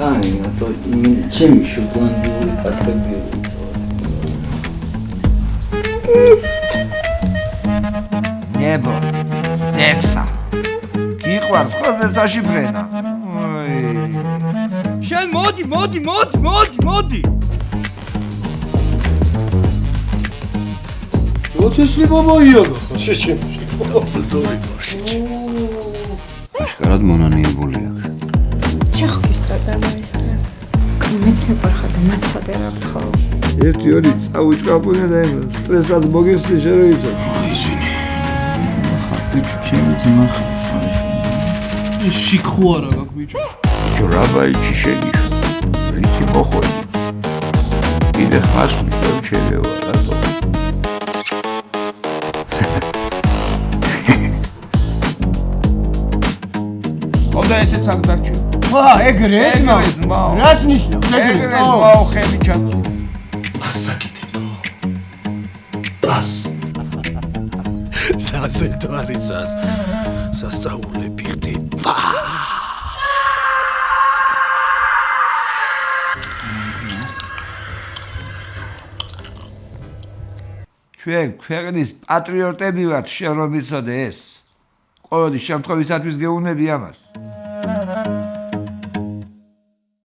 კანი, а то ჩემი შოტლანდიური კატები. ნებო, ზეცა. გიყვარს ხო ზეცაში ბრენა? შენ მოდი. როთესლი მომაიაგა ხო შეჩემში. დორი მარშიჩი. აშკარად მონანიებული აქ. ჩახო გისტრატა მაესტრე. მეც მეყარხარ და ნაცვად არ გთხოვ. ერთი ორი წავიჭყაპუნა და სტრესაც მოგესწრე შეეროიცა. ისინი. ხა ბიჭო ჩემი ძმა ხარ. შიქ ხوارა გაკ ბიჭო. ჯრაბაიჩი შეგიშ. რითი მოხვედი. კიდე ხას მიწევ შეგევა რატო? ხოდა ესეც აქ დარჩი. ეგრე რას ნიშნავს ეგრე მაო ხელი ჩაცი. ასაკეთებო. ას. სასეთო არისას. სასწაულები ხდება. ჩვენ ქვეყნის პატრიოტები ვართ, შენ რომ იცოდე ეს. ყოველი შემთხვევისათვის გეუბნები ამას.